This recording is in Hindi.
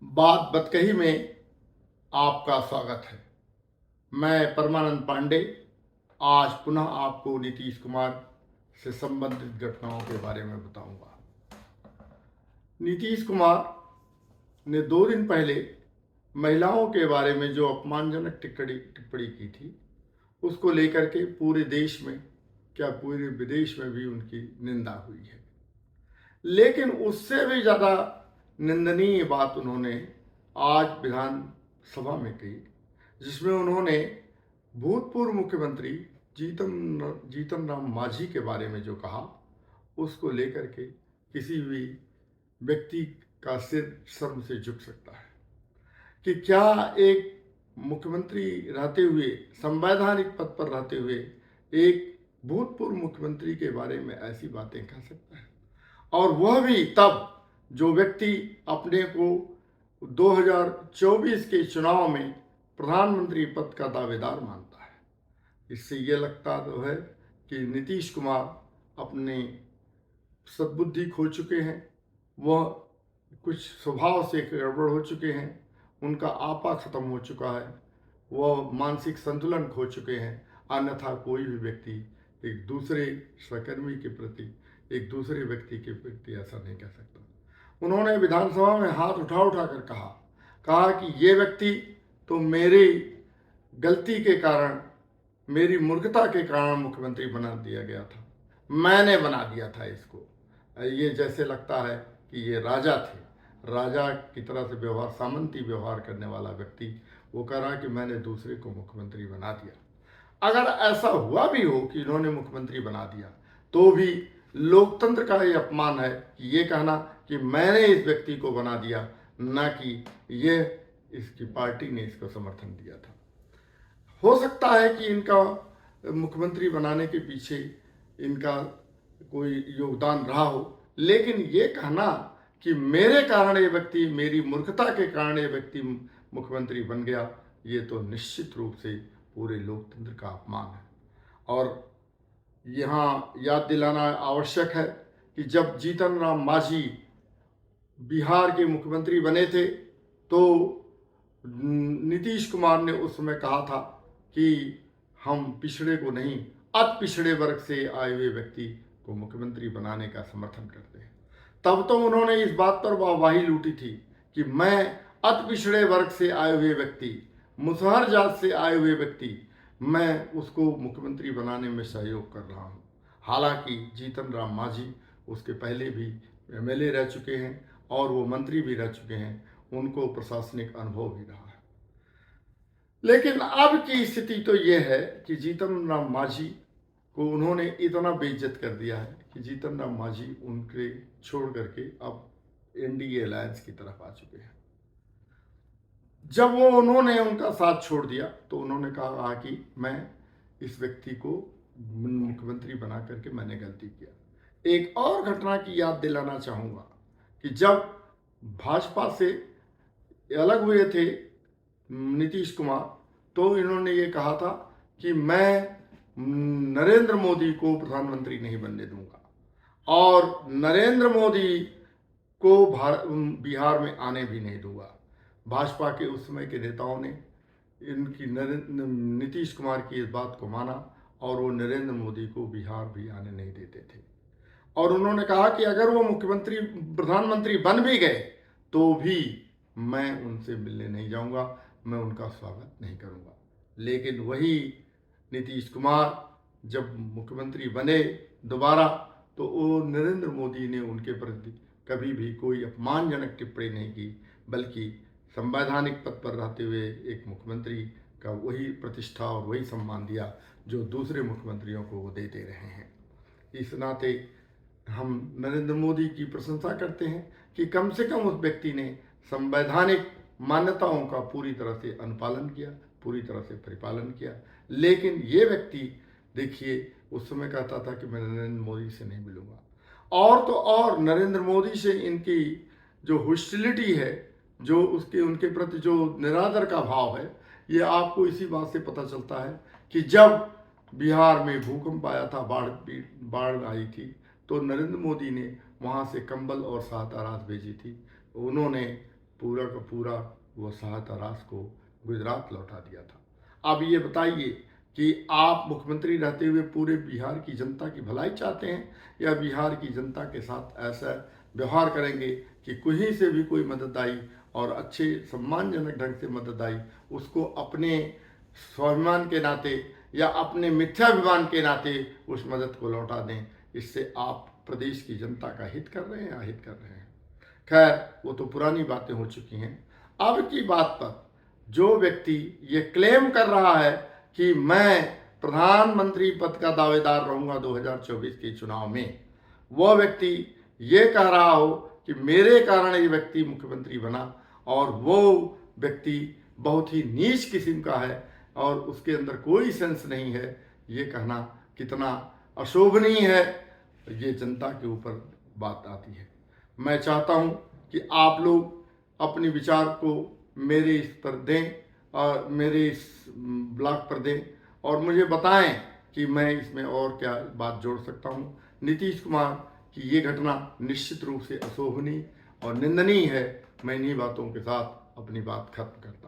बात बतकही में आपका स्वागत है। मैं परमानंद पांडे आज पुनः आपको नीतीश कुमार से संबंधित घटनाओं के बारे में बताऊंगा। नीतीश कुमार ने 2 दिन पहले महिलाओं के बारे में जो अपमानजनक टिप्पणी की थी, उसको लेकर के पूरे देश में, क्या पूरे विदेश में भी उनकी निंदा हुई है। लेकिन उससे भी ज़्यादा निंदनीय बात उन्होंने आज विधानसभा में कही, जिसमें उन्होंने भूतपूर्व मुख्यमंत्री जीतन राम मांझी के बारे में जो कहा, उसको लेकर के किसी भी व्यक्ति का सिर शर्म से झुक सकता है कि क्या एक मुख्यमंत्री रहते हुए, संवैधानिक पद पर रहते हुए, एक भूतपूर्व मुख्यमंत्री के बारे में ऐसी बातें कह सकता है, और वह भी तब जो व्यक्ति अपने को 2024 के चुनाव में प्रधानमंत्री पद का दावेदार मानता है। इससे ये लगता तो है कि नीतीश कुमार अपने सद्बुद्धि खो चुके हैं, वह कुछ स्वभाव से गड़बड़ हो चुके हैं, उनका आपा खत्म हो चुका है, वह मानसिक संतुलन खो चुके हैं। अन्यथा कोई भी व्यक्ति एक दूसरे सहकर्मी के प्रति, एक दूसरे व्यक्ति के प्रति ऐसा नहीं कह सकता। उन्होंने विधानसभा में हाथ उठा कर कहा कि ये व्यक्ति तो मेरी गलती के कारण, मेरी मूर्खता के कारण मुख्यमंत्री बना दिया गया था, मैंने बना दिया था इसको। ये जैसे लगता है कि ये राजा थे, राजा की तरह से व्यवहार, सामंती व्यवहार करने वाला व्यक्ति वो कह रहा है कि मैंने दूसरे को मुख्यमंत्री बना दिया। अगर ऐसा हुआ भी हो कि इन्होंने मुख्यमंत्री बना दिया, तो भी लोकतंत्र का ये अपमान है कि ये कहना कि मैंने इस व्यक्ति को बना दिया, न कि ये इसकी पार्टी ने इसको समर्थन दिया था। हो सकता है कि इनका मुख्यमंत्री बनाने के पीछे इनका कोई योगदान रहा हो, लेकिन ये कहना कि मेरे कारण ये व्यक्ति, मेरी मूर्खता के कारण ये व्यक्ति मुख्यमंत्री बन गया, ये तो निश्चित रूप से पूरे लोकतंत्र का अपमान है। और यहाँ याद दिलाना आवश्यक है कि जब जीतन राम मांझी बिहार के मुख्यमंत्री बने थे, तो नीतीश कुमार ने उस समय कहा था कि हम पिछड़े को नहीं, अति पिछड़े वर्ग से आए हुए व्यक्ति को मुख्यमंत्री बनाने का समर्थन करते हैं। तब तो उन्होंने इस बात पर वाहवाही लूटी थी कि मैं अति पिछड़े वर्ग से आए हुए व्यक्ति, मुसहर जात से आए हुए व्यक्ति, मैं उसको मुख्यमंत्री बनाने में सहयोग कर रहा हूँ। हालांकि जीतन राम मांझी उसके पहले भी एमएलए रह चुके हैं और वो मंत्री भी रह चुके हैं, उनको प्रशासनिक अनुभव भी रहा है। लेकिन अब की स्थिति तो ये है कि जीतन राम मांझी को उन्होंने इतना बेइज्जत कर दिया है कि जीतन राम मांझी उनके छोड़ करके अब एनडीए अलायंस की तरफ आ चुके हैं। जब वो उन्होंने उनका साथ छोड़ दिया, तो उन्होंने कहा कि मैं इस व्यक्ति को मुख्यमंत्री बना करके मैंने गलती किया। एक और घटना की याद दिलाना चाहूँगा कि जब भाजपा से अलग हुए थे नीतीश कुमार, तो इन्होंने ये कहा था कि मैं नरेंद्र मोदी को प्रधानमंत्री नहीं बनने दूंगा, और नरेंद्र मोदी को बिहार में आने भी नहीं दूंगा। भाजपा के उस समय के नेताओं ने इनकी नीतीश कुमार की इस बात को माना, और वो नरेंद्र मोदी को बिहार भी आने नहीं देते थे। और उन्होंने कहा कि अगर वो प्रधानमंत्री बन भी गए, तो भी मैं उनसे मिलने नहीं जाऊंगा, मैं उनका स्वागत नहीं करूंगा। लेकिन वही नीतीश कुमार जब मुख्यमंत्री बने दोबारा, तो वो नरेंद्र मोदी ने उनके प्रति कभी भी कोई अपमानजनक टिप्पणी नहीं की, बल्कि संवैधानिक पद पर रहते हुए एक मुख्यमंत्री का वही प्रतिष्ठा और वही सम्मान दिया जो दूसरे मुख्यमंत्रियों को वो देते रहे हैं। इस नाते हम नरेंद्र मोदी की प्रशंसा करते हैं कि कम से कम उस व्यक्ति ने संवैधानिक मान्यताओं का पूरी तरह से अनुपालन किया, पूरी तरह से परिपालन किया। लेकिन ये व्यक्ति देखिए, उस समय कहता था कि मैं नरेंद्र मोदी से नहीं मिलूंगा, और तो और नरेंद्र मोदी से इनकी जो हॉस्टिलिटी है, जो उनके प्रति जो निरादर का भाव है, ये आपको इसी बात से पता चलता है कि जब बिहार में भूकंप आया था, बाढ़ आई थी, तो नरेंद्र मोदी ने वहाँ से कंबल और सहायता राशि भेजी थी। उन्होंने पूरा का पूरा वो सहायता राशि को गुजरात लौटा दिया था। अब ये बताइए कि आप मुख्यमंत्री रहते हुए पूरे बिहार की जनता की भलाई चाहते हैं या बिहार की जनता के साथ ऐसा व्यवहार करेंगे कि कहीं से भी कोई मदद आई और अच्छे सम्मानजनक ढंग से मदद आई उसको अपने स्वाभिमान के नाते या अपने मिथ्याभिमान के नाते उस मदद को लौटा दें। इससे आप प्रदेश की जनता का हित कर रहे हैं या अहित कर रहे हैं। खैर वो तो पुरानी बातें हो चुकी हैं। अब की बात पर जो व्यक्ति ये क्लेम कर रहा है कि मैं प्रधानमंत्री पद का दावेदार रहूंगा 2024 के चुनाव में, वह व्यक्ति ये कह रहा हो कि मेरे कारण ये व्यक्ति मुख्यमंत्री बना और वो व्यक्ति बहुत ही नीच किस्म का है और उसके अंदर कोई सेंस नहीं है, ये कहना कितना अशोभनीय है, ये जनता के ऊपर बात आती है। मैं चाहता हूँ कि आप लोग अपने विचार को मेरे इस पर दें और मेरे इस ब्लॉग पर दें और मुझे बताएं कि मैं इसमें और क्या बात जोड़ सकता हूँ। नीतीश कुमार की ये घटना निश्चित रूप से अशोभनीय और निंदनीय है। मैं इन्हीं बातों के साथ अपनी बात खत्म करता हूँ।